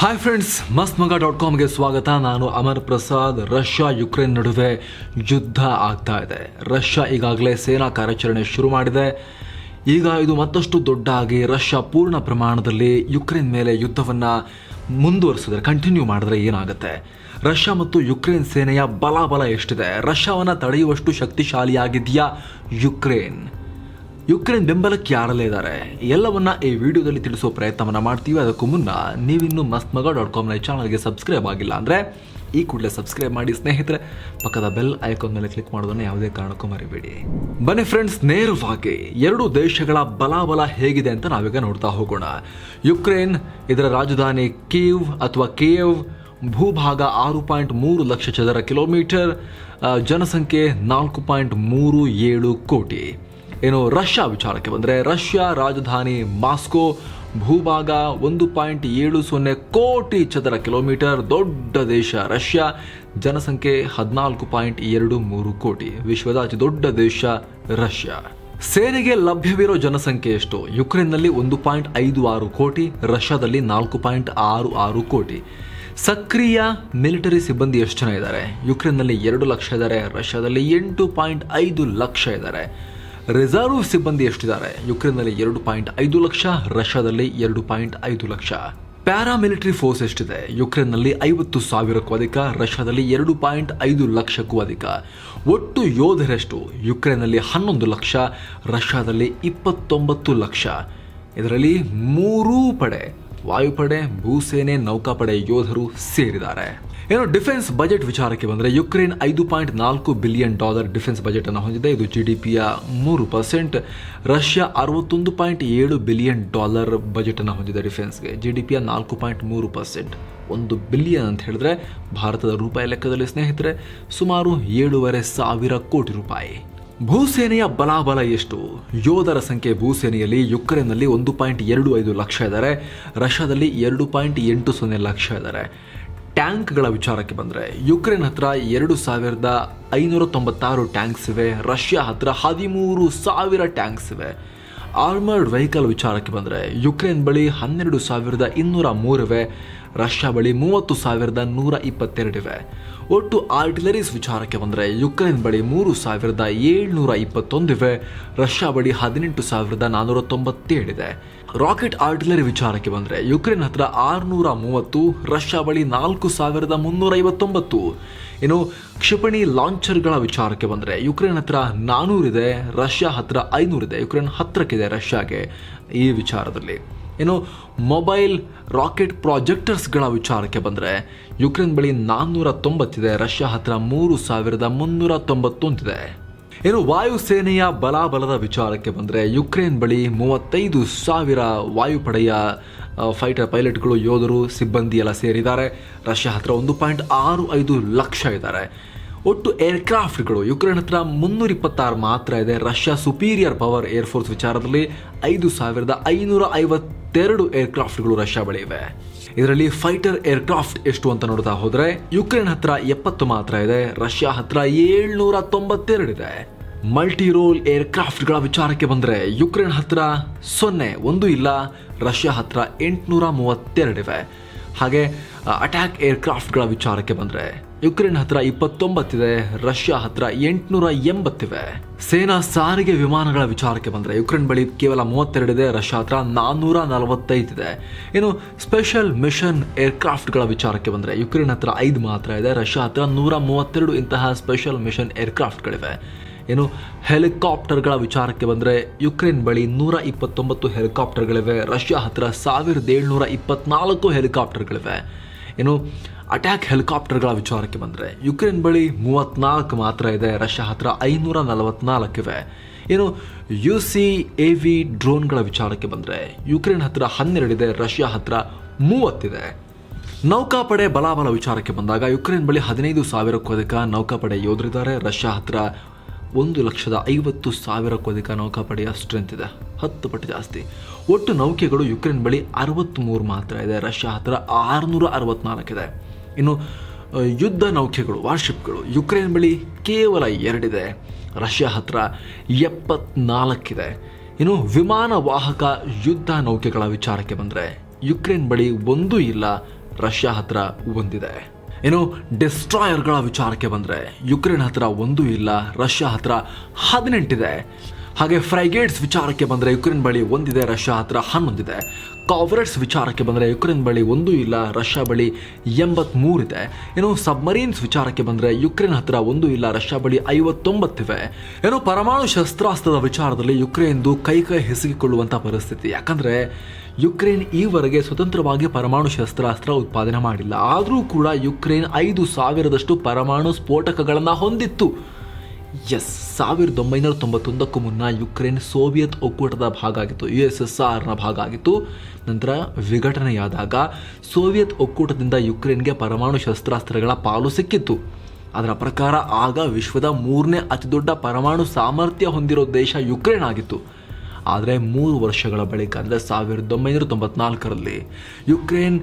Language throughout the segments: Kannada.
ಹಾಯ್ ಫ್ರೆಂಡ್ಸ್, ಮಸ್ತ್ಮಗ.ಕಾಮ್ಗೆ ಸ್ವಾಗತ. ನಾನು ಅಮರ್ ಪ್ರಸಾದ್. ರಷ್ಯಾ ಯುಕ್ರೇನ್ ನಡುವೆ ಯುದ್ಧ ಆಗ್ತಾ ಇದೆ. ರಷ್ಯಾ ಈಗಾಗಲೇ ಸೇನಾ ಕಾರ್ಯಾಚರಣೆ ಶುರು ಮಾಡಿದೆ. ಈಗ ಇದು ಮತ್ತಷ್ಟು ದೊಡ್ಡ ಆಗಿ ರಷ್ಯಾ ಪೂರ್ಣ ಪ್ರಮಾಣದಲ್ಲಿ ಯುಕ್ರೇನ್ ಮೇಲೆ ಯುದ್ಧವನ್ನು ಮುಂದುವರಿಸಿದ್ರೆ, ಕಂಟಿನ್ಯೂ ಮಾಡಿದ್ರೆ ಏನಾಗುತ್ತೆ? ರಷ್ಯಾ ಮತ್ತು ಯುಕ್ರೇನ್ ಸೇನೆಯ ಬಲ ಎಷ್ಟಿದೆ? ರಷ್ಯಾವನ್ನು ತಡೆಯುವಷ್ಟು ಶಕ್ತಿಶಾಲಿಯಾಗಿದೆಯಾ ಯುಕ್ರೇನ್ ಬೆಂಬಲಕ್ಕೆ ಯಾರಲ್ಲೇ ಇದ್ದಾರೆ? ಎಲ್ಲವನ್ನ ಈ ವಿಡಿಯೋದಲ್ಲಿ ತಿಳಿಸೋ ಪ್ರಯತ್ನವನ್ನು ಮಾಡ್ತೀವಿ. ಅದಕ್ಕೂ ಮುನ್ನ ನೀವಿನ್ನೂ ಮಸ್ತ್ಮಗ.ಕಾಮ್ನ ಚಾನಲ್ಗೆ ಸಬ್ಸ್ಕ್ರೈಬ್ ಆಗಿಲ್ಲ ಅಂದರೆ ಈ ಕೂಡಲೇ ಸಬ್ಸ್ಕ್ರೈಬ್ ಮಾಡಿ ಸ್ನೇಹಿತರೆ. ಪಕ್ಕದ ಬೆಲ್ ಐಕಾನ್ ಮೇಲೆ ಕ್ಲಿಕ್ ಮಾಡೋದನ್ನು ಯಾವುದೇ ಕಾರಣಕ್ಕೂ ಮರಿಬೇಡಿ. ಬನ್ನಿ ಫ್ರೆಂಡ್ಸ್, ನೇರವಾಗಿ ಎರಡು ದೇಶಗಳ ಬಲ ಹೇಗಿದೆ ಅಂತ ನಾವೀಗ ನೋಡ್ತಾ ಹೋಗೋಣ. ಯುಕ್ರೇನ್, ಇದರ ರಾಜಧಾನಿ ಕೀವ್ ಅಥವಾ ಕೇವ್, ಭೂಭಾಗ 6.3 ಲಕ್ಷ ಚದರ ಕಿಲೋಮೀಟರ್, ಜನಸಂಖ್ಯೆ 4.37 ಕೋಟಿ. ರಷ್ಯಾ ವಿಚಾರಕ್ಕೆ ಬಂದರೆ, ರಷ್ಯಾ ರಾಜಧಾನಿ ಮಾಸ್ಕೋ, ಭೂಭಾಗ 1.70 ಕೋಟಿ ಚದರ ಕಿಲೋಮೀಟರ್, ದೊಡ್ಡ ದೇಶ ರಷ್ಯಾ, ಜನಸಂಖ್ಯೆ 14.23 ಕೋಟಿ. ವಿಶ್ವದ ಅತಿ ದೊಡ್ಡ ದೇಶ ರಷ್ಯಾ. ಸೇನೆಗೆ ಲಭ್ಯವಿರೋ ಜನಸಂಖ್ಯೆ ಎಷ್ಟು? ಯುಕ್ರೇನ್ನಲ್ಲಿ 1.56 ಕೋಟಿ, ರಷ್ಯಾದಲ್ಲಿ 4.66 ಕೋಟಿ. ಸಕ್ರಿಯ ಮಿಲಿಟರಿ ಸಿಬ್ಬಂದಿ ಎಷ್ಟು ಜನ ಇದ್ದಾರೆ? ಯುಕ್ರೇನ್ನಲ್ಲಿ 2 ಲಕ್ಷ ಇದ್ದಾರೆ, ರಷ್ಯಾದಲ್ಲಿ 8.5 ಲಕ್ಷ ಇದ್ದಾರೆ. ರಿಸರ್ವ್ ಸಿಬ್ಬಂದಿ ಎಷ್ಟಿದ್ದಾರೆ? ಯುಕ್ರೇನ್ನಲ್ಲಿ 2.5 ಲಕ್ಷ, ರಷ್ಯಾದಲ್ಲಿ 2.5 ಲಕ್ಷ. ಪ್ಯಾರಾಮಿಲಿಟರಿ ಫೋರ್ಸ್ ಎಷ್ಟಿದೆ? ಯುಕ್ರೇನ್ನಲ್ಲಿ 50,000ಕ್ಕೂ ಅಧಿಕ, ರಷ್ಯಾದಲ್ಲಿ 2.5 ಲಕ್ಷಕ್ಕೂ ಅಧಿಕ. ಒಟ್ಟು ಯೋಧರೆಷ್ಟು? ಯುಕ್ರೇನ್ನಲ್ಲಿ 11 ಲಕ್ಷ, ರಷ್ಯಾದಲ್ಲಿ 29 ಲಕ್ಷ. ಇದರಲ್ಲಿ 3 ಪಡೆ, ವಾಯುಪಡೆ, ಭೂಸೇನೆ, ನೌಕಾಪಡೆ ಯೋಧರು ಸೇರಿದ್ದಾರೆ. ಡಿಫೆನ್ಸ್ ಬಜೆಟ್ ವಿಚಾರಕ್ಕೆ ಬಂದರೆ, ಯುಕ್ರೇನ್ $5.4 ಬಿಲಿಯನ್ ಡಿಫೆನ್ಸ್ ಬಜೆಟ್ ಅನ್ನು ಹೊಂದಿದೆ. ಇದು GDPಯ 3%. ರಷ್ಯಾ $61.7 ಬಿಲಿಯನ್ ಬಜೆಟ್ ಅನ್ನು ಹೊಂದಿದೆ ಡಿಫೆನ್ಸ್ಗೆ. GDPಯ 4.3%. 1 ಬಿಲಿಯನ್ ಅಂತ ಹೇಳಿದ್ರೆ ಭಾರತದ ರೂಪಾಯಿ ಲೆಕ್ಕದಲ್ಲಿ ಸ್ನೇಹಿತರೆ ಸುಮಾರು 7,500 ಕೋಟಿ ರೂಪಾಯಿ. ಭೂಸೇನೆಯ ಬಲ ಎಷ್ಟು? ಯೋಧರ ಸಂಖ್ಯೆ ಭೂಸೇನೆಯಲ್ಲಿ ಯುಕ್ರೇನ್ನಲ್ಲಿ 1.25 ಲಕ್ಷ ಇದ್ದಾರೆ, ರಷ್ಯಾದಲ್ಲಿ 2.80 ಲಕ್ಷ ಇದ್ದಾರೆ. ಟ್ಯಾಂಕ್ಗಳ ವಿಚಾರಕ್ಕೆ ಬಂದರೆ, ಯುಕ್ರೇನ್ ಹತ್ರ 2,596 ಟ್ಯಾಂಕ್ಸ್ ಇವೆ, ರಷ್ಯಾ ಹತ್ರ 13,000 ಟ್ಯಾಂಕ್ಸ್ ಇವೆ. ಆರ್ಮರ್ಡ್ ವೆಹಿಕಲ್ ವಿಚಾರಕ್ಕೆ ಬಂದರೆ, ಯುಕ್ರೇನ್ ಬಳಿ 12,203 ಇವೆ, ರಷ್ಯಾ ಬಳಿ 30,122 ಇವೆ. ಒಟ್ಟು ಆರ್ಟಿಲರೀಸ್ ವಿಚಾರಕ್ಕೆ ಬಂದರೆ, ಯುಕ್ರೇನ್ ಬಳಿ 3,721 ಇವೆ, ರಷ್ಯಾ ಬಳಿ 18,497 ಇದೆ. ರಾಕೆಟ್ ಆರ್ಟಿಲರಿ ವಿಚಾರಕ್ಕೆ ಬಂದರೆ, ಯುಕ್ರೇನ್ ಹತ್ರ 630, ರಷ್ಯಾ ಬಳಿ 4,359. ಕ್ಷಿಪಣಿ ಲಾಂಚರ್ಗಳ ವಿಚಾರಕ್ಕೆ ಬಂದರೆ, ಯುಕ್ರೇನ್ ಹತ್ರ 400 ಇದೆ, ರಷ್ಯಾ ಹತ್ರ 500 ಇದೆ. ಯುಕ್ರೇನ್ ಹತ್ರಕ್ಕಿದೆ ರಷ್ಯಾಗೆ ಈ ವಿಚಾರದಲ್ಲಿ. ಮೊಬೈಲ್ ರಾಕೆಟ್ ಪ್ರಾಜೆಕ್ಟರ್ಸ್ಗಳ ವಿಚಾರಕ್ಕೆ ಬಂದರೆ, ಯುಕ್ರೇನ್ ಬಳಿ 490 ಇದೆ, ರಷ್ಯಾ ಹತ್ರ 3,391 ಇದೆ. ವಾಯುಸೇನೆಯ ಬಲದ ವಿಚಾರಕ್ಕೆ ಬಂದರೆ, ಯುಕ್ರೇನ್ ಬಳಿ 35,000 ವಾಯುಪಡೆಯ ಫೈಟರ್ ಪೈಲಟ್ಗಳು, ಯೋಧರು, ಸಿಬ್ಬಂದಿ ಎಲ್ಲ ಸೇರಿದ್ದಾರೆ. ರಷ್ಯಾ ಹತ್ರ 1.65 ಲಕ್ಷ ಇದ್ದಾರೆ. ಒಟ್ಟು ಏರ್ಕ್ರಾಫ್ಟ್ಗಳು ಯುಕ್ರೇನ್ ಹತ್ರ 326 ಮಾತ್ರ ಇದೆ. ರಷ್ಯಾ ಸುಪೀರಿಯರ್ ಪವರ್ ಏರ್ಫೋರ್ಸ್ ವಿಚಾರದಲ್ಲಿ 5,552 ಏರ್ಕ್ರಾಫ್ಟ್ಗಳು ರಷ್ಯಾ ಬಳಿ ಇವೆ. ಇದರಲ್ಲಿ ಫೈಟರ್ ಏರ್ಕ್ರಾಫ್ಟ್ ಎಷ್ಟು ಅಂತ ನೋಡ್ತಾ ಹೋದ್ರೆ, ಯುಕ್ರೇನ್ ಹತ್ರ 70 ಮಾತ್ರ ಇದೆ, ರಷ್ಯಾ ಹತ್ರ 792 ಇದೆ. ಮಲ್ಟಿ ರೋಲ್ ಏರ್ಕ್ರಾಫ್ಟ್ಗಳ ವಿಚಾರಕ್ಕೆ ಬಂದರೆ, ಯುಕ್ರೇನ್ ಹತ್ರ 1 ಇಲ್ಲ, ರಷ್ಯಾ ಹತ್ರ 832 ಇವೆ. ಹಾಗೆ ಅಟ್ಯಾಕ್ ಏರ್ಕ್ರಾಫ್ಟ್ಗಳ ವಿಚಾರಕ್ಕೆ ಬಂದರೆ, ಯುಕ್ರೇನ್ ಹತ್ರ 29 ಇದೆ, ರಷ್ಯಾ ಹತ್ರ 880 ಇವೆ. ಸೇನಾ ಸಾರಿಗೆ ವಿಮಾನಗಳ ವಿಚಾರಕ್ಕೆ ಬಂದರೆ, ಯುಕ್ರೇನ್ ಬಳಿ ಕೇವಲ 32 ಇದೆ, ರಷ್ಯಾ ಹತ್ರ 445 ಇದೆ. ಸ್ಪೆಷಲ್ ಮಿಷನ್ ಏರ್ಕ್ರಾಫ್ಟ್ಗಳ ವಿಚಾರಕ್ಕೆ ಬಂದರೆ, ಯುಕ್ರೇನ್ ಹತ್ರ 5 ಮಾತ್ರ ಇದೆ, ರಷ್ಯಾ ಹತ್ರ 132 ಇಂತಹ ಸ್ಪೆಷಲ್ ಮಿಷನ್ ಏರ್ಕ್ರಾಫ್ಟ್ಗಳಿವೆ. ಹೆಲಿಕಾಪ್ಟರ್ಗಳ ವಿಚಾರಕ್ಕೆ ಬಂದರೆ, ಯುಕ್ರೇನ್ ಬಳಿ 129 ಹೆಲಿಕಾಪ್ಟರ್ಗಳಿವೆ, ರಷ್ಯಾ ಹತ್ರ 1,724 ಹೆಲಿಕಾಪ್ಟರ್ಗಳಿವೆ. ಅಟ್ಯಾಕ್ ಹೆಲಿಕಾಪ್ಟರ್ಗಳ ವಿಚಾರಕ್ಕೆ ಬಂದರೆ, ಯುಕ್ರೇನ್ ಬಳಿ 34 ಮಾತ್ರ ಇದೆ, ರಷ್ಯಾ ಹತ್ರ 544 ಇವೆ. UCAV ಡ್ರೋನ್ಗಳ ವಿಚಾರಕ್ಕೆ ಬಂದರೆ, ಯುಕ್ರೇನ್ ಹತ್ರ 12 ಇದೆ, ರಷ್ಯಾ ಹತ್ರ 30 ಇದೆ. ನೌಕಾಪಡೆ ಬಲ ವಿಚಾರಕ್ಕೆ ಬಂದಾಗ, ಯುಕ್ರೇನ್ ಬಳಿ 15,000ಕ್ಕೂ ಅಧಿಕ ನೌಕಾಪಡೆ ಯೋಧರಿದ್ದಾರೆ, ರಷ್ಯಾ ಹತ್ರ 1,50,000ಕ್ಕೂ ಅಧಿಕ ನೌಕಾಪಡೆಯ ಸ್ಟ್ರೆಂತ್ ಇದೆ, 10 ಪಟ್ಟು ಜಾಸ್ತಿ. ಒಟ್ಟು ನೌಕೆಗಳು ಯುಕ್ರೇನ್ ಬಳಿ 63 ಮಾತ್ರ ಇದೆ, ರಷ್ಯಾ ಹತ್ರ 664 ಇದೆ. ಯುದ್ಧ ನೌಕೆಗಳು, ವಾರ್ಶಿಪ್ಗಳು ಯುಕ್ರೇನ್ ಬಳಿ ಕೇವಲ 2 ಇದೆ, ರಷ್ಯಾ ಹತ್ರ 74 ಇದೆ. ವಿಮಾನ ವಾಹಕ ಯುದ್ಧ ನೌಕೆಗಳ ವಿಚಾರಕ್ಕೆ ಬಂದರೆ, ಯುಕ್ರೇನ್ ಬಳಿ 1 ಇಲ್ಲ, ರಷ್ಯಾ ಹತ್ರ ಒಂದಿದೆ. ಇನ್ನು ಡಿಸ್ಟ್ರಾಯರ್ಗಳ ವಿಚಾರಕ್ಕೆ ಬಂದರೆ ಯುಕ್ರೇನ್ ಹತ್ರ 1 ಇಲ್ಲ, ರಷ್ಯಾ ಹತ್ರ 18 ಇದೆ. ಹಾಗೆ ಫ್ರೈಗೇಟ್ಸ್ ವಿಚಾರಕ್ಕೆ ಬಂದರೆ ಯುಕ್ರೇನ್ ಬಳಿ 1 ಇದೆ, ರಷ್ಯಾ ಹತ್ರ 11 ಇದೆ. ಕಾವರೆಟ್ಸ್ ವಿಚಾರಕ್ಕೆ ಬಂದರೆ ಯುಕ್ರೇನ್ ಬಳಿ 1 ಇಲ್ಲ, ರಷ್ಯಾ ಬಳಿ 83 ಇದೆ. ಇನ್ನು ಸಬ್ಮರೀನ್ಸ್ ವಿಚಾರಕ್ಕೆ ಬಂದರೆ ಯುಕ್ರೇನ್ ಹತ್ರ 1 ಇಲ್ಲ, ರಷ್ಯಾ ಬಳಿ 59 ಇವೆ. ಏನು ಪರಮಾಣು ಶಸ್ತ್ರಾಸ್ತ್ರದ ವಿಚಾರದಲ್ಲಿ ಯುಕ್ರೇನ್ದು ಕೈ ಹಿಸುಕಿಕೊಳ್ಳುವಂಥ ಪರಿಸ್ಥಿತಿ. ಯಾಕಂದರೆ ಯುಕ್ರೇನ್ ಈವರೆಗೆ ಸ್ವತಂತ್ರವಾಗಿ ಪರಮಾಣು ಶಸ್ತ್ರಾಸ್ತ್ರ ಉತ್ಪಾದನೆ ಮಾಡಿಲ್ಲ. ಆದರೂ ಕೂಡ ಯುಕ್ರೇನ್ 5,000ದಷ್ಟು ಪರಮಾಣು ಸ್ಫೋಟಕಗಳನ್ನು ಹೊಂದಿತ್ತು. 1991ಕ್ಕೂ ಮುನ್ನ ಯುಕ್ರೇನ್ ಸೋವಿಯತ್ ಒಕ್ಕೂಟದ ಭಾಗ ಆಗಿತ್ತು, USSRನ ಭಾಗ ಆಗಿತ್ತು. ನಂತರ ವಿಘಟನೆಯಾದಾಗ ಸೋವಿಯತ್ ಒಕ್ಕೂಟದಿಂದ ಯುಕ್ರೇನ್ಗೆ ಪರಮಾಣು ಶಸ್ತ್ರಾಸ್ತ್ರಗಳ ಪಾಲು ಸಿಕ್ಕಿತ್ತು. ಅದರ ಪ್ರಕಾರ ಆಗ ವಿಶ್ವದ 3ನೇ ಅತಿದೊಡ್ಡ ಪರಮಾಣು ಸಾಮರ್ಥ್ಯ ಹೊಂದಿರೋ ದೇಶ ಯುಕ್ರೇನ್ ಆಗಿತ್ತು. ಆದರೆ 3 ವರ್ಷಗಳ ಬಳಿಕ ಅಂದರೆ 1994ರಲ್ಲಿ ಯುಕ್ರೇನ್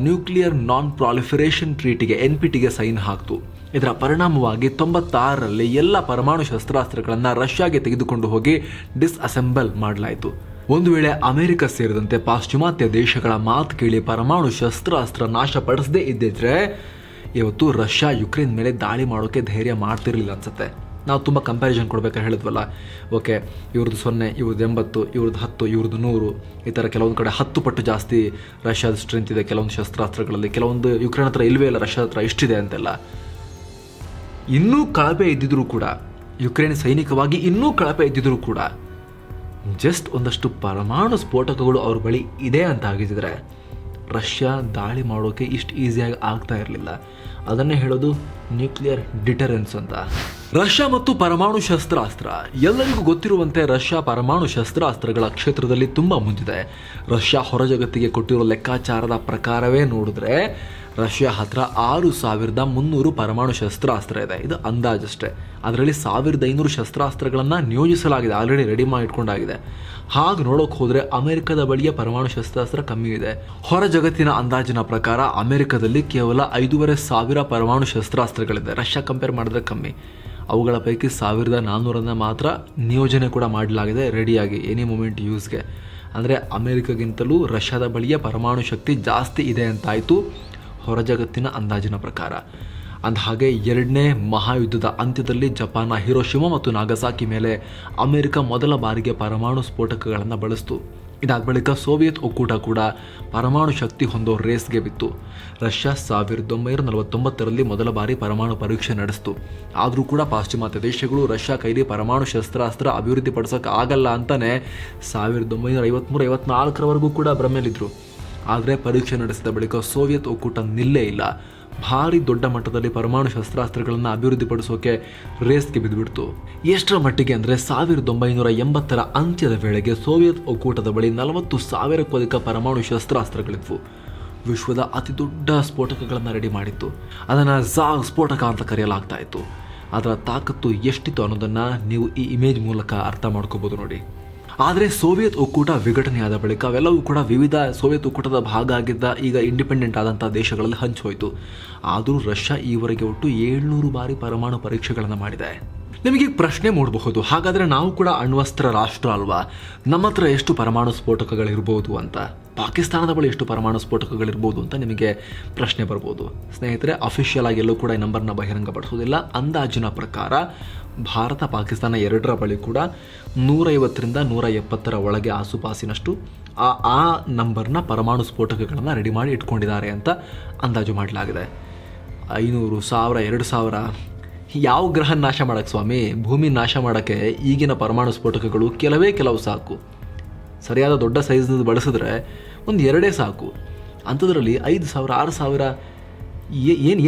ನ್ಯೂಕ್ಲಿಯರ್ ನಾನ್ ಪ್ರಾಲಿಫರೇಷನ್ ಟ್ರೀಟಿಗೆ NPTಗೆ ಸೈನ್ ಹಾಕ್ತು. ಇದರ ಪರಿಣಾಮವಾಗಿ 96ರಲ್ಲಿ ಎಲ್ಲ ಪರಮಾಣು ಶಸ್ತ್ರಾಸ್ತ್ರಗಳನ್ನು ರಷ್ಯಾಗೆ ತೆಗೆದುಕೊಂಡು ಹೋಗಿ ಡಿಸ್ಅಸೆಂಬಲ್ ಮಾಡಲಾಯಿತು. ಒಂದು ವೇಳೆ ಅಮೆರಿಕ ಸೇರಿದಂತೆ ಪಾಶ್ಚಿಮಾತ್ಯ ದೇಶಗಳ ಮಾತು ಕೇಳಿ ಪರಮಾಣು ಶಸ್ತ್ರಾಸ್ತ್ರ ನಾಶಪಡಿಸದೇ ಇದ್ದಿದ್ರೆ ಇವತ್ತು ರಷ್ಯಾ ಯುಕ್ರೇನ್ ಮೇಲೆ ದಾಳಿ ಮಾಡೋಕ್ಕೆ ಧೈರ್ಯ ಮಾಡ್ತಿರ್ಲಿಲ್ಲ ಅನ್ಸುತ್ತೆ. ನಾವು ತುಂಬ ಕಂಪ್ಯಾರಿಸನ್ ಕೊಡ್ಬೇಕಾದ್ರೆ ಹೇಳಿದ್ವಲ್ಲ, ಓಕೆ ಇವ್ರದ್ದು 0, ಇವ್ರದ್ದು 80, ಇವ್ರದ್ದು 10, ಇವ್ರದ್ದು 100, ಈ ಥರ ಕೆಲವೊಂದು ಕಡೆ 10 ಪಟ್ಟು ಜಾಸ್ತಿ ರಷ್ಯಾದ ಸ್ಟ್ರೆಂತ್ ಇದೆ ಕೆಲವೊಂದು ಶಸ್ತ್ರಾಸ್ತ್ರಗಳಲ್ಲಿ, ಕೆಲವೊಂದು ಯುಕ್ರೇನ್ ಹತ್ರ ಇಲ್ವೇ ಇಲ್ಲ, ರಷ್ಯಾ ಹತ್ರ ಇಷ್ಟಿದೆ ಅಂತೆಲ್ಲ. ಇನ್ನೂ ಕಳಪೆ ಇದ್ದಿದ್ರೂ ಕೂಡ, ಯುಕ್ರೇನ್ ಸೈನಿಕವಾಗಿ ಇನ್ನೂ ಕಳಪೆ ಇದ್ದಿದ್ರೂ ಕೂಡ ಜಸ್ಟ್ ಒಂದಷ್ಟು ಪರಮಾಣು ಸ್ಫೋಟಕಗಳು ಅವ್ರ ಬಳಿ ಇದೆ ಅಂತ ಆಗಿದ್ದರೆ ರಷ್ಯಾ ದಾಳಿ ಮಾಡೋಕ್ಕೆ ಇಷ್ಟು ಈಸಿಯಾಗಿ ಆಗ್ತಾ ಇರಲಿಲ್ಲ. ಅದನ್ನೇ ಹೇಳೋದು ನ್ಯೂಕ್ಲಿಯರ್ ಡಿಟರೆನ್ಸ್ ಅಂತ. ರಷ್ಯಾ ಮತ್ತು ಪರಮಾಣು ಶಸ್ತ್ರಾಸ್ತ್ರ ಎಲ್ಲರಿಗೂ ಗೊತ್ತಿರುವಂತೆ ರಷ್ಯಾ ಪರಮಾಣು ಶಸ್ತ್ರಾಸ್ತ್ರಗಳ ಕ್ಷೇತ್ರದಲ್ಲಿ ತುಂಬ ಮುಂದಿದೆ. ರಷ್ಯಾ ಹೊರ ಜಗತ್ತಿಗೆ ಕೊಟ್ಟಿರೋ ಲೆಕ್ಕಾಚಾರದ ಪ್ರಕಾರವೇ ನೋಡಿದ್ರೆ ರಷ್ಯಾ ಹತ್ರ 6,300 ಪರಮಾಣು ಶಸ್ತ್ರಾಸ್ತ್ರ ಇದೆ. ಇದು ಅಂದಾಜಷ್ಟೇ. ಅದರಲ್ಲಿ 1,500 ಶಸ್ತ್ರಾಸ್ತ್ರಗಳನ್ನು ನಿಯೋಜಿಸಲಾಗಿದೆ, ಆಲ್ರೆಡಿ ರೆಡಿ ಮಾಡಿ ಇಟ್ಕೊಂಡಾಗಿದೆ. ಹಾಗೆ ನೋಡೋಕೆ ಹೋದರೆ ಅಮೆರಿಕದ ಬಳಿಯ ಪರಮಾಣು ಶಸ್ತ್ರಾಸ್ತ್ರ ಕಮ್ಮಿ ಇದೆ. ಹೊರ ಜಗತ್ತಿನ ಅಂದಾಜಿನ ಪ್ರಕಾರ ಅಮೆರಿಕದಲ್ಲಿ ಕೇವಲ 5,500 ಪರಮಾಣು ಶಸ್ತ್ರಾಸ್ತ್ರಗಳಿದೆ. ರಷ್ಯಾ ಕಂಪೇರ್ ಮಾಡಿದ್ರೆ ಕಮ್ಮಿ. ಅವುಗಳ ಪೈಕಿ 1,400 ಮಾತ್ರ ನಿಯೋಜನೆ ಕೂಡ ಮಾಡಲಾಗಿದೆ ರೆಡಿಯಾಗಿ ಎನಿ ಮೂಮೆಂಟ್ ಯೂಸ್ಗೆ. ಅಂದರೆ ಅಮೆರಿಕಗಿಂತಲೂ ರಷ್ಯಾದ ಬಳಿಯ ಪರಮಾಣು ಶಕ್ತಿ ಜಾಸ್ತಿ ಇದೆ ಅಂತಾಯಿತು ಹೊರ ಜಗತ್ತಿನ ಅಂದಾಜಿನ ಪ್ರಕಾರ. ಅಂದಹಾಗೆ 2ನೇ ಮಹಾಯುದ್ಧದ ಅಂತ್ಯದಲ್ಲಿ ಜಪಾನ್ನ ಹಿರೋಶಿಮಾ ಮತ್ತು ನಾಗಸಾಕಿ ಮೇಲೆ ಅಮೆರಿಕ ಮೊದಲ ಬಾರಿಗೆ ಪರಮಾಣು ಸ್ಫೋಟಕಗಳನ್ನು ಬಳಸಿತು. ಇದಾದ ಬಳಿಕ ಸೋವಿಯತ್ ಒಕ್ಕೂಟ ಕೂಡ ಪರಮಾಣು ಶಕ್ತಿ ಹೊಂದೋ ರೇಸ್ಗೆ ಬಿತ್ತು. ರಷ್ಯಾ 1949ರಲ್ಲಿ ಮೊದಲ ಬಾರಿ ಪರಮಾಣು ಪರೀಕ್ಷೆ ನಡೆಸಿತು. ಆದರೂ ಕೂಡ ಪಾಶ್ಚಿಮಾತ್ಯ ದೇಶಗಳು ರಷ್ಯಾ ಕೈಲಿ ಪರಮಾಣು ಶಸ್ತ್ರಾಸ್ತ್ರ ಅಭಿವೃದ್ಧಿಪಡಿಸೋಕೆ ಆಗಲ್ಲ ಅಂತಲೇ 1953-54ರವರೆಗೂ ಕೂಡ ಭ್ರಮೆಯಲ್ಲಿದ್ದರು. ಆದರೆ ಪರೀಕ್ಷೆ ನಡೆಸಿದ ಬಳಿಕ ಸೋವಿಯತ್ ಒಕ್ಕೂಟ ನಿಲ್ಲೇ ಇಲ್ಲ. ಭಾರಿ ದೊಡ್ಡ ಮಟ್ಟದಲ್ಲಿ ಪರಮಾಣು ಶಸ್ತ್ರಾಸ್ತ್ರಗಳನ್ನು ಅಭಿವೃದ್ಧಿಪಡಿಸೋಕೆ ರೇಸ್ಗೆ ಬಿದ್ದುಬಿಡ್ತು. ಎಷ್ಟರ ಮಟ್ಟಿಗೆ ಅಂದರೆ 1980ರ ಅಂತ್ಯದ ವೇಳೆಗೆ ಸೋವಿಯತ್ ಒಕ್ಕೂಟದ ಬಳಿ 40,000ಕ್ಕೂ ಅಧಿಕ ಪರಮಾಣು ಶಸ್ತ್ರಾಸ್ತ್ರಗಳಿದ್ವು. ವಿಶ್ವದ ಅತಿ ದೊಡ್ಡ ಸ್ಫೋಟಕಗಳನ್ನು ರೆಡಿ ಮಾಡಿತ್ತು. ಅದನ್ನು ಝಾಗ್ ಸ್ಫೋಟಕ ಅಂತ ಕರೆಯಲಾಗ್ತಾ ಇತ್ತು. ಅದರ ತಾಕತ್ತು ಎಷ್ಟಿತ್ತು ಅನ್ನೋದನ್ನು ನೀವು ಈ ಇಮೇಜ್ ಮೂಲಕ ಅರ್ಥ ಮಾಡ್ಕೋಬೋದು ನೋಡಿ. ಆದರೆ ಸೋವಿಯತ್ ಒಕ್ಕೂಟ ವಿಘಟನೆಯಾದ ಬಳಿಕ ಅವೆಲ್ಲವೂ ಕೂಡ ವಿವಿಧ ಸೋವಿಯತ್ ಒಕ್ಕೂಟದ ಭಾಗ ಆಗಿದ್ದ ಈಗ ಇಂಡಿಪೆಂಡೆಂಟ್ ಆದಂಥ ದೇಶಗಳಲ್ಲಿ ಹಂಚೋಯ್ತು. ಆದರೂ ರಷ್ಯಾ ಈವರೆಗೆ ಒಟ್ಟು 700 ಬಾರಿ ಪರಮಾಣು ಪರೀಕ್ಷೆಗಳನ್ನು ಮಾಡಿದೆ. ನಿಮಗೆ ಪ್ರಶ್ನೆ ಮೂಡಬಹುದು, ಹಾಗಾದರೆ ನಾವು ಕೂಡ ಅಣ್ವಸ್ತ್ರ ರಾಷ್ಟ್ರ ಅಲ್ವಾ, ನಮ್ಮ ಹತ್ರ ಎಷ್ಟು ಪರಮಾಣು ಸ್ಫೋಟಕಗಳಿರ್ಬೋದು ಅಂತ, ಪಾಕಿಸ್ತಾನದ ಬಳಿ ಎಷ್ಟು ಪರಮಾಣು ಸ್ಫೋಟಕಗಳಿರ್ಬೋದು ಅಂತ ನಿಮಗೆ ಪ್ರಶ್ನೆ ಬರ್ಬೋದು. ಸ್ನೇಹಿತರೆ, ಅಫಿಷಿಯಲ್ ಆಗಿ ಎಲ್ಲೂ ಕೂಡ ಈ ನಂಬರ್ನ ಬಹಿರಂಗಪಡಿಸೋದಿಲ್ಲ. ಅಂದಾಜಿನ ಪ್ರಕಾರ ಭಾರತ ಪಾಕಿಸ್ತಾನ ಎರಡರ ಬಳಿ ಕೂಡ 150ರಿಂದ 170 ಒಳಗೆ ಆಸುಪಾಸಿನಷ್ಟು ಆ ನಂಬರ್ನ ಪರಮಾಣು ಸ್ಫೋಟಕಗಳನ್ನು ರೆಡಿ ಮಾಡಿ ಇಟ್ಕೊಂಡಿದ್ದಾರೆ ಅಂತ ಅಂದಾಜು ಮಾಡಲಾಗಿದೆ. 500, 1000, 2000 ಯಾವ ಗ್ರಹ ನಾಶ ಮಾಡೋಕ್ಕೆ ಸ್ವಾಮಿ? ಭೂಮಿ ನಾಶ ಮಾಡೋಕ್ಕೆ ಈಗಿನ ಪರಮಾಣು ಸ್ಫೋಟಕಗಳು ಕೆಲವು ಸಾಕು. ಸರಿಯಾದ ದೊಡ್ಡ ಸೈಜ್ನದು ಬಳಸಿದ್ರೆ ಒಂದು 2 ಸಾಕು. ಅಂಥದ್ರಲ್ಲಿ 5,000, 6,000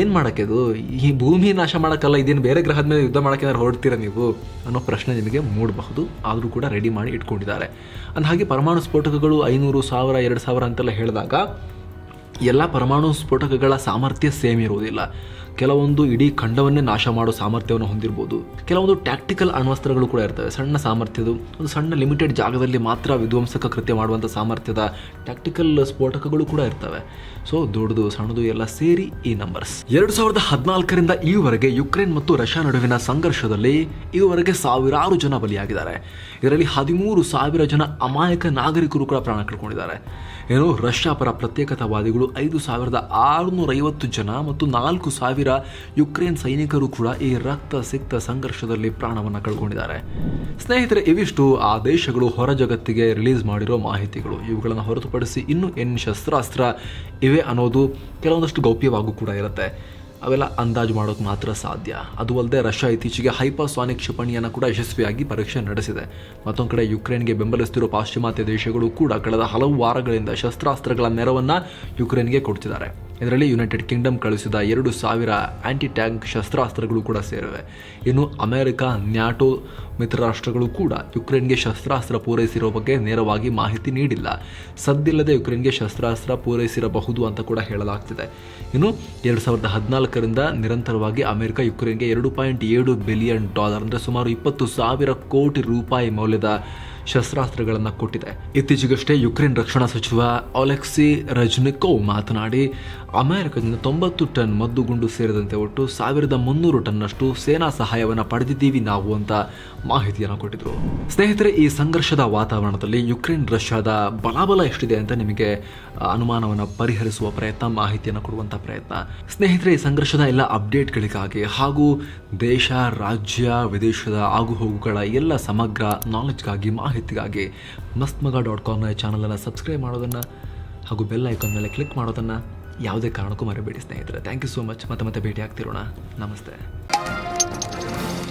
ಏನು ಮಾಡೋಕ್ಕೆ? ಅದು ಈ ಭೂಮಿ ನಾಶ ಮಾಡೋಕ್ಕಲ್ಲ, ಇದೇನು ಬೇರೆ ಗ್ರಹದ ಮೇಲೆ ಯುದ್ಧ ಮಾಡೋಕ್ಕೆ ಏನಾದ್ರು ಹೊರಡ್ತೀರಾ ನೀವು ಅನ್ನೋ ಪ್ರಶ್ನೆ ನಿಮಗೆ ಮೂಡಬಹುದು. ಆದರೂ ಕೂಡ ರೆಡಿ ಮಾಡಿ ಇಟ್ಕೊಂಡಿದ್ದಾರೆ. ಅಂದಹಾಗೆ ಪರಮಾಣು ಸ್ಫೋಟಕಗಳು 500, 1000, 2000 ಅಂತೆಲ್ಲ ಹೇಳಿದಾಗ ಎಲ್ಲ ಪರಮಾಣು ಸ್ಫೋಟಕಗಳ ಸಾಮರ್ಥ್ಯ ಸೇಮ್ ಇರುವುದಿಲ್ಲ. ಕೆಲವೊಂದು ಇಡೀ ಖಂಡವನ್ನೇ ನಾಶ ಮಾಡೋ ಸಾಮರ್ಥ್ಯವನ್ನು ಹೊಂದಿರಬಹುದು. ಕೆಲವೊಂದು ಟ್ಯಾಕ್ಟಿಕಲ್ ಅಣ್ವಸ್ತ್ರಗಳು ಕೂಡ ಇರ್ತವೆ, ಸಣ್ಣ ಸಾಮರ್ಥ್ಯದ ಒಂದು ಸಣ್ಣ ಲಿಮಿಟೆಡ್ ಜಾಗದಲ್ಲಿ ಮಾತ್ರ ವಿಧ್ವಂಸಕ ಕೃತ್ಯ ಮಾಡುವಂಥ ಸಾಮರ್ಥ್ಯದ ಟ್ಯಾಕ್ಟಿಕಲ್ ಸ್ಫೋಟಕಗಳು ಕೂಡ ಇರ್ತವೆ. ಸೊ ದೊಡ್ಡದು ಸಣ್ಣದು ಎಲ್ಲ ಸೇರಿ ಈ ನಂಬರ್ಸ್. 2014ರಿಂದ ಈವರೆಗೆ ಯುಕ್ರೇನ್ ಮತ್ತು ರಷ್ಯಾ ನಡುವಿನ ಸಂಘರ್ಷದಲ್ಲಿ ಈವರೆಗೆ ಸಾವಿರಾರು ಜನ ಬಲಿಯಾಗಿದ್ದಾರೆ. ಇದರಲ್ಲಿ 13,000 ಜನ ಅಮಾಯಕ ನಾಗರಿಕರು ಕೂಡ ಪ್ರಾಣ ಕಳ್ಕೊಂಡಿದ್ದಾರೆ. ಏನು ರಷ್ಯಾ ಪರ ಪ್ರತ್ಯೇಕತಾವಾದಿಗಳು 5,650 ಜನ ಮತ್ತು 4,000 ಯುಕ್ರೇನ್ ಸೈನಿಕರು ಕೂಡ ಈ ರಕ್ತ ಸಿಕ್ತ ಸಂಘರ್ಷದಲ್ಲಿ ಪ್ರಾಣವನ್ನು ಕಳ್ಕೊಂಡಿದ್ದಾರೆ. ಸ್ನೇಹಿತರೆ, ಇವಿಷ್ಟು ಆ ದೇಶಗಳು ಹೊರ ಜಗತ್ತಿಗೆ ರಿಲೀಸ್ ಮಾಡಿರೋ ಮಾಹಿತಿಗಳು. ಇವುಗಳನ್ನು ಹೊರತುಪಡಿಸಿ ಇನ್ನೂ ಏನು ಶಸ್ತ್ರಾಸ್ತ್ರ ಇವೆ ಅನ್ನೋದು ಕೆಲವೊಂದಷ್ಟು ಗೌಪ್ಯವಾಗೂ ಕೂಡ ಇರುತ್ತೆ. ಅವೆಲ್ಲ ಅಂದಾಜು ಮಾಡೋಕ್ಕೆ ಮಾತ್ರ ಸಾಧ್ಯ. ಅದು ಅಲ್ಲದೆ ರಷ್ಯಾ ಇತ್ತೀಚೆಗೆ ಹೈಪರ್ಸಾನಿಕ್ ಕ್ಷಿಪಣಿಯನ್ನು ಕೂಡ ಯಶಸ್ವಿಯಾಗಿ ಪರೀಕ್ಷೆ ನಡೆಸಿದೆ. ಮತ್ತೊಂದು ಕಡೆ ಯುಕ್ರೇನ್ಗೆ ಬೆಂಬಲಿಸುತ್ತಿರುವ ಪಾಶ್ಚಿಮಾತ್ಯ ದೇಶಗಳು ಕೂಡ ಕಳೆದ ಹಲವು ವಾರಗಳಿಂದ ಶಸ್ತ್ರಾಸ್ತ್ರಗಳ ನೆರವನ್ನು ಯುಕ್ರೇನ್ಗೆ ಕೊಡ್ತಿದ್ದಾರೆ. ಇದರಲ್ಲಿ ಯುನೈಟೆಡ್ ಕಿಂಗ್ಡಮ್ ಕಳಿಸಿದ 2,000 ಆಂಟಿ ಟ್ಯಾಂಕ್ ಶಸ್ತ್ರಾಸ್ತ್ರಗಳು ಕೂಡ ಸೇರಿವೆ. ಇನ್ನು ಅಮೆರಿಕ, ನ್ಯಾಟೋ ಮಿತ್ರ ರಾಷ್ಟ್ರಗಳು ಕೂಡ ಯುಕ್ರೇನ್ಗೆ ಶಸ್ತ್ರಾಸ್ತ್ರ ಪೂರೈಸಿರೋ ಬಗ್ಗೆ ನೇರವಾಗಿ ಮಾಹಿತಿ ನೀಡಿಲ್ಲ. ಸದ್ದಿಲ್ಲದೆ ಯುಕ್ರೇನ್ಗೆ ಶಸ್ತ್ರಾಸ್ತ್ರ ಪೂರೈಸಿರಬಹುದು ಅಂತ ಕೂಡ ಹೇಳಲಾಗ್ತಿದೆ. ಇನ್ನು 2014ರಿಂದ ನಿರಂತರವಾಗಿ ಅಮೆರಿಕ ಯುಕ್ರೇನ್ಗೆ $2.7 ಬಿಲಿಯನ್ ಅಂದರೆ ಸುಮಾರು 20,000 ಕೋಟಿ ರೂಪಾಯಿ ಮೌಲ್ಯದ ಶಸ್ತ್ರಾಸ್ತ್ರಗಳನ್ನು ಕೊಟ್ಟಿದೆ. ಇತ್ತೀಚೆಗಷ್ಟೇ ಯುಕ್ರೇನ್ ರಕ್ಷಣಾ ಸಚಿವ ಒಲೆಕ್ಸಿ ರೆಜ್ನಿಕೋವ್ ಮಾತನಾಡಿ ಅಮೆರಿಕದಿಂದ 90 ಟನ್ ಮದ್ದುಗುಂಡು ಸೇರಿದಂತೆ ಒಟ್ಟು 1,300 ಟನ್ನಷ್ಟು ಸೇನಾ ಸಹಾಯವನ್ನು ಪಡೆದಿದ್ದೀವಿ ನಾವು ಅಂತ ಮಾಹಿತಿಯನ್ನು ಕೊಟ್ಟಿದ್ರು. ಸ್ನೇಹಿತರೆ, ಈ ಸಂಘರ್ಷದ ವಾತಾವರಣದಲ್ಲಿ ಯುಕ್ರೇನ್ ರಷ್ಯಾದ ಬಲಾಬಲ ಎಷ್ಟಿದೆ ಅಂತ ನಿಮಗೆ ಅನುಮಾನವನ್ನು ಪರಿಹರಿಸುವ ಪ್ರಯತ್ನ, ಮಾಹಿತಿಯನ್ನು ಕೊಡುವಂಥ ಪ್ರಯತ್ನ. ಸ್ನೇಹಿತರೆ, ಈ ಸಂಘರ್ಷದ ಎಲ್ಲ ಅಪ್ಡೇಟ್ಗಳಿಗಾಗಿ ಹಾಗೂ ದೇಶ, ರಾಜ್ಯ, ವಿದೇಶದ ಆಗುಹೋಗುಗಳ ಎಲ್ಲ ಸಮಗ್ರ ನಾಲೆಜ್ಗಾಗಿ, ಮಾಹಿತಿಗಾಗಿ mastmaga.com ಚಾನಲನ್ನು ಸಬ್ಸ್ಕ್ರೈಬ್ ಮಾಡೋದನ್ನು ಹಾಗೂ ಬೆಲ್ ಐಕಾನ್ ಮೇಲೆ ಕ್ಲಿಕ್ ಮಾಡೋದನ್ನು ಯಾವುದೇ ಕಾರಣಕ್ಕೂ ಮರಿಬೇಡಿ ಸ್ನೇಹಿತರೆ. Thank you so much. ಮತ್ತೆ ಭೇಟಿ ಆಗ್ತಿರೋಣ. ನಮಸ್ತೆ.